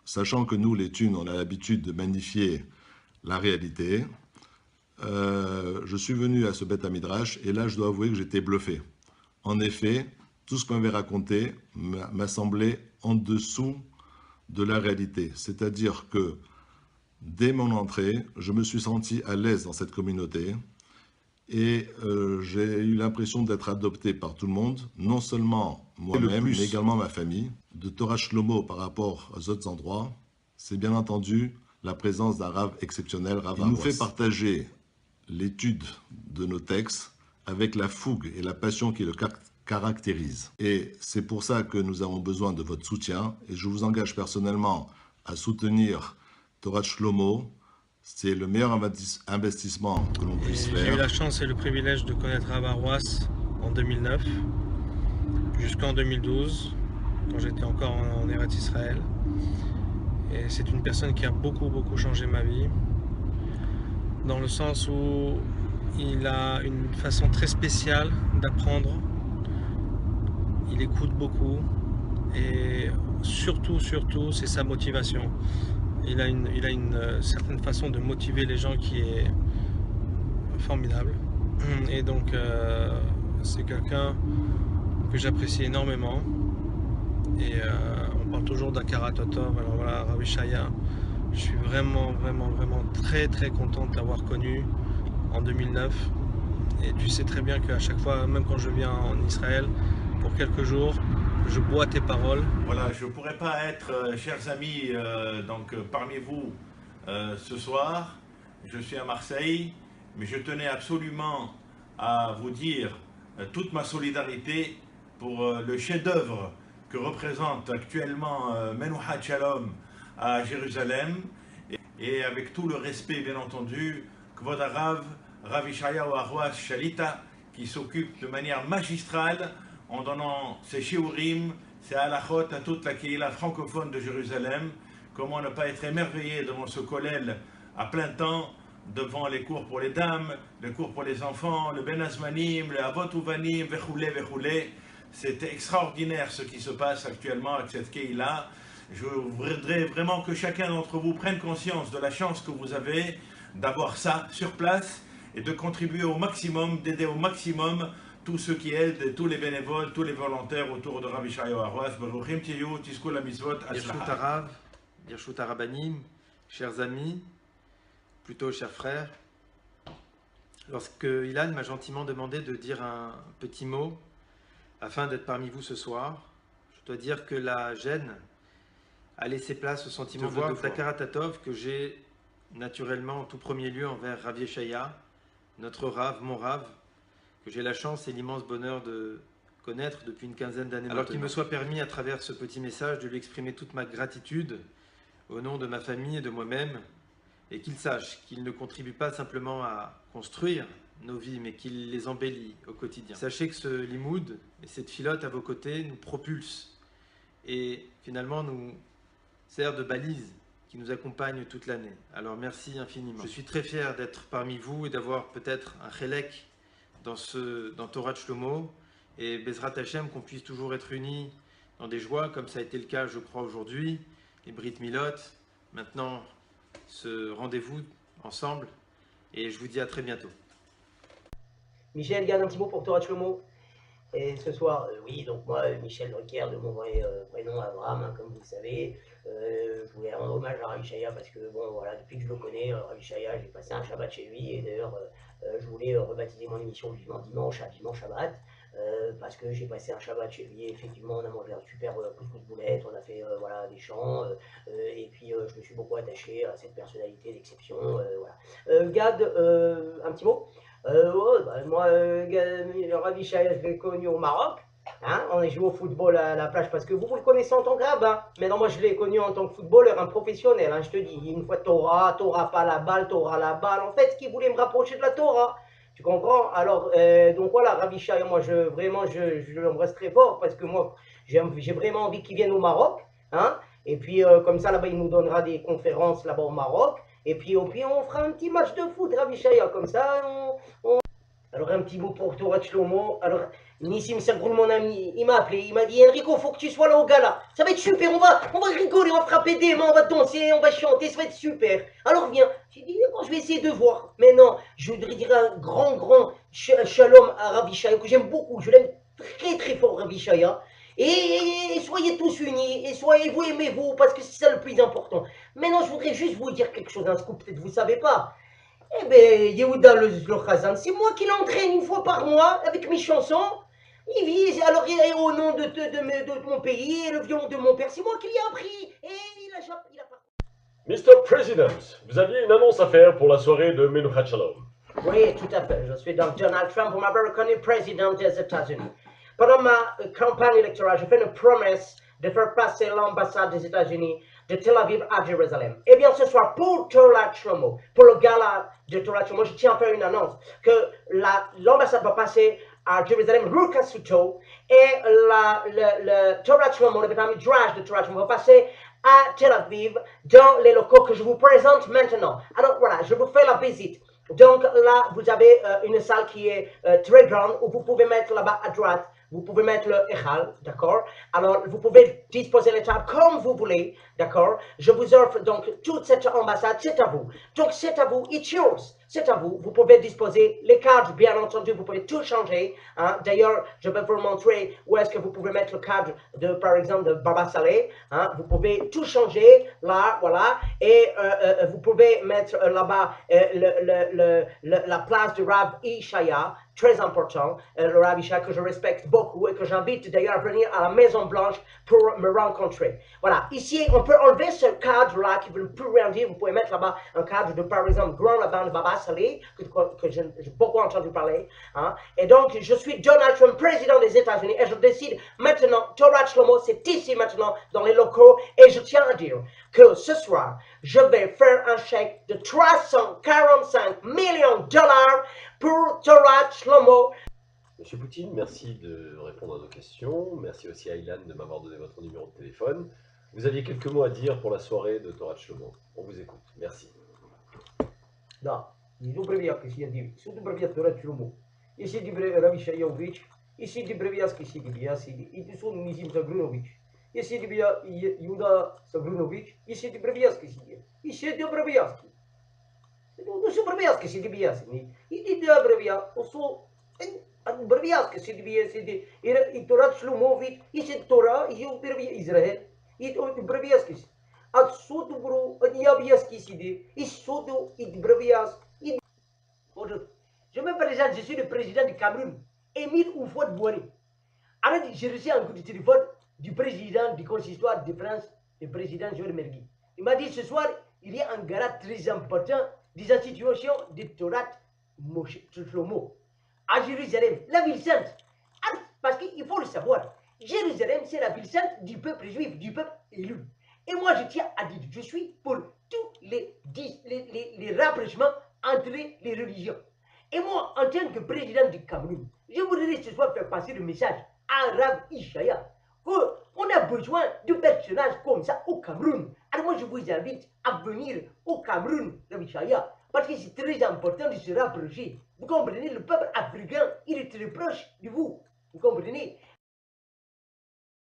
sachant que nous, les thunes, on a l'habitude de magnifier la réalité, je suis venu à ce Beth Midrash et là, je dois avouer que j'étais bluffé. En effet, tout ce qu'on m'avait raconté m'a semblé en dessous de la réalité. C'est-à-dire que dès mon entrée, je me suis senti à l'aise dans cette communauté et j'ai eu l'impression d'être adopté par tout le monde, non seulement moi-même, mais également ma famille. De Torah Shlomo par rapport aux autres endroits, c'est bien entendu la présence d'un Rav exceptionnel, Rav Arwas. Il nous fait partager l'étude de nos textes avec la fougue et la passion qui le caractérise. Et c'est pour ça que nous avons besoin de votre soutien et je vous engage personnellement à soutenir Torah Shlomo. C'est le meilleur investissement que l'on puisse faire. J'ai eu la chance et le privilège de connaître Rav Arwas en 2009 jusqu'en 2012 quand j'étais encore en Eretz Israël. Et c'est une personne qui a beaucoup changé ma vie, dans le sens où il a une façon très spéciale d'apprendre, il écoute beaucoup et surtout c'est sa motivation. Il a une certaine façon de motiver les gens qui est formidable et donc c'est quelqu'un que j'apprécie énormément et on parle toujours d'Akara Totov. Alors voilà, Rav Yeshaya, je suis vraiment très content de l'avoir connu en 2009 et tu sais très bien qu'à chaque fois, même quand je viens en Israël pour quelques jours, je bois tes paroles. Voilà, je ne pourrais pas être, chers amis, parmi vous ce soir. Je suis à Marseille, mais je tenais absolument à vous dire toute ma solidarité pour le chef-d'œuvre que représente actuellement Menuhat Shalom à Jérusalem, et avec tout le respect, bien entendu, Kvod Harav, Rav Yeshayahu Arwas Shalita, qui s'occupe de manière magistrale en donnant ses shiurim, ses halachot à toute la Kehila francophone de Jérusalem. Comment ne pas être émerveillé devant ce kollel à plein temps, devant les cours pour les dames, les cours pour les enfants, le Ben Azmanim, le Avot Uvanim, vechoulé. C'est extraordinaire ce qui se passe actuellement avec cette Kehila. Je voudrais vraiment que chacun d'entre vous prenne conscience de la chance que vous avez d'avoir ça sur place et de contribuer au maximum, d'aider au maximum tous ceux qui aident, tous les bénévoles, tous les volontaires autour de Rav Yeshayahu Arwas. Baruchim tiyu, tiskul hamizvot, Birshut Harav, Birshut Harabanim, chers amis, plutôt chers frères, lorsque Ilan m'a gentiment demandé de dire un petit mot afin d'être parmi vous ce soir, je dois dire que la gêne a laissé place au sentiment de Dakar Tatov que j'ai naturellement en tout premier lieu envers Rav Yeshaya, notre Rav, mon Rav, que j'ai la chance et l'immense bonheur de connaître depuis une quinzaine d'années. Alors qu'il me soit permis à travers ce petit message de lui exprimer toute ma gratitude au nom de ma famille et de moi-même, et qu'il sache qu'il ne contribue pas simplement à construire nos vies, mais qu'il les embellit au quotidien. Sachez que ce limoud et cette filote à vos côtés nous propulsent et finalement nous sert de balise qui nous accompagne toute l'année. Alors merci infiniment. Je suis très fier d'être parmi vous et d'avoir peut-être un chélek dans Torah Shlomo, et Bezrat Hashem qu'on puisse toujours être unis dans des joies comme ça a été le cas je crois aujourd'hui, les Brit Milot, maintenant ce rendez-vous ensemble, et je vous dis à très bientôt. Michel, garde un petit mot pour Torah Shlomo. Et ce soir, oui, donc moi, Michel Drucker, de mon vrai prénom Abraham, hein, comme vous le savez, je voulais rendre hommage à Rav Yeshaya parce que, bon, voilà, depuis que je le connais, Rav Yeshaya, j'ai passé un Shabbat chez lui, et d'ailleurs, je voulais rebaptiser mon émission Vivement Dimanche à Dimanche Shabbat, parce que j'ai passé un Shabbat chez lui, et effectivement, on a mangé un super couscous de boulettes, on a fait, voilà, des chants, et puis je me suis beaucoup attaché à cette personnalité d'exception, voilà. Gad, un petit mot. Moi, Rav Yeshaya, je l'ai connu au Maroc. Hein, on a joué au football à la plage parce que vous le connaissez en tant que rabbin. Mais non, moi je l'ai connu en tant que footballeur, un professionnel. Hein, je te dis, une fois Torah pas la balle, Torah la balle. En fait, ce qui voulait me rapprocher de la Torah. Tu comprends? Alors, donc voilà, Rav Yeshaya, moi je l'embrasse très fort parce que moi j'ai vraiment envie qu'il vienne au Maroc. Hein, et puis comme ça, là-bas, il nous donnera des conférences là-bas au Maroc. Et puis on fera un petit match de foot, Rav Yeshaya, comme ça. Alors un petit mot pour Torah Shlomo. Alors Nissim Sagroul, mon ami, il m'a appelé, il m'a dit Enrico, faut que tu sois là au gala. Ça va être super, on va rigoler, on va frapper des mains, on va danser, on va chanter, ça va être super. Alors viens. J'ai dit d'accord, je vais essayer de voir. Mais non, je voudrais dire un grand shalom à Rabbi Shaya, que j'aime beaucoup, je l'aime très fort, Rabbi Shaya. Et soyez tous unis, et soyez vous aimez-vous, parce que c'est ça le plus important. Maintenant, je voudrais juste vous dire quelque chose, un scoop, peut-être vous ne savez pas. Eh bien, Yehuda le Chazan, c'est moi qui l'entraîne une fois par mois avec mes chansons. Il vit, alors au nom de mon pays, et le violon de mon père, c'est moi qui l'ai appris. Et il a pas... Mr. President, vous aviez une annonce à faire pour la soirée de Menuchat Shalom. Oui, tout à fait. Je suis donc Donald Trump, on m'avait reconnu président des États-Unis. Pendant ma campagne électorale, j'ai fait une promesse de faire passer l'ambassade des États-Unis de Tel Aviv à Jérusalem. Eh bien, ce soir, pour Torah Shlomo, pour le gala de Torah Shlomo, je tiens à faire une annonce que l'ambassade va passer à Jérusalem, rue Kasuto, et le Torah Shlomo, le Midrash de Torah Shlomo, va passer à Tel Aviv, dans les locaux que je vous présente maintenant. Alors voilà, je vous fais la visite. Donc là, vous avez une salle qui est très grande, où vous pouvez mettre là-bas à droite, vous pouvez mettre le Echal, d'accord? Alors, vous pouvez disposer les tables comme vous voulez, d'accord? Je vous offre donc toute cette ambassade, c'est à vous. Donc, c'est à vous, it's yours, c'est à vous. Vous pouvez disposer les cadres, bien entendu, vous pouvez tout changer. Hein? D'ailleurs, je vais vous montrer où est-ce que vous pouvez mettre le cadre, par exemple, de Baba Saleh. Hein? Vous pouvez tout changer, là, voilà. Et vous pouvez mettre là-bas la place du Rav Ishaya, très important, le Rav Ishaya que je respecte beaucoup et que j'invite d'ailleurs à venir à la Maison Blanche pour me rencontrer. Voilà, ici on peut enlever ce cadre-là qui ne veut plus rien dire, vous pouvez mettre là-bas un cadre de par exemple Grand Rabbin de Baba Saleh, que j'ai beaucoup entendu parler. Hein. Et donc je suis Donald Trump, président des États-Unis, et je décide maintenant, Torah Shlomo, c'est ici maintenant dans les locaux, et je tiens à dire que ce soir, je vais faire un chèque de 345 millions de dollars pour Torah Shlomo. Monsieur Poutine, merci de répondre à nos questions. Merci aussi à Ilan de m'avoir donné votre numéro de téléphone. Vous aviez quelques mots à dire pour la soirée de Torah Shlomo. On vous écoute. Merci. Да, не добровяк си яди, су добровяк Torah Shlomo. Если добре Рави Шаяович, если добровяски си дебияси, и су Низим Загрунович. Если добия Юда Загрунович, если добровяски си, если добровяски. Ну су добровяски си дебияси, и добровя, осу Брвиаска си дебия си и Torah Shlomovich, и си Torah, и Израиль, и добровяски си. Отсюда бру, Ябьяски сиди, и сюда и Бревиас, и... Je me présente, je suis le président du Cameroun, Émile Houphouët-Boigny. Alors, j'ai reçu un coup de téléphone du président du consistoire de France, le président Joël Mergui. Il m'a dit ce soir, il y a un gala très important des institutions de Torah Shlomo à Jérusalem, la ville sainte. Parce qu'il faut le savoir, Jérusalem, c'est la ville sainte du peuple juif, du peuple élu. Et moi, je tiens à dire, je suis pour tous les rapprochements entre les religions. Et moi, en tant que président du Cameroun, je voudrais ce soir faire passer le message à Rav Ishaya qu'on a besoin de personnages comme ça au Cameroun. Alors moi, je vous invite à venir au Cameroun, Rav Ishaya, parce que c'est très important de se rapprocher. Vous comprenez, le peuple africain, il est très proche de vous. Vous comprenez?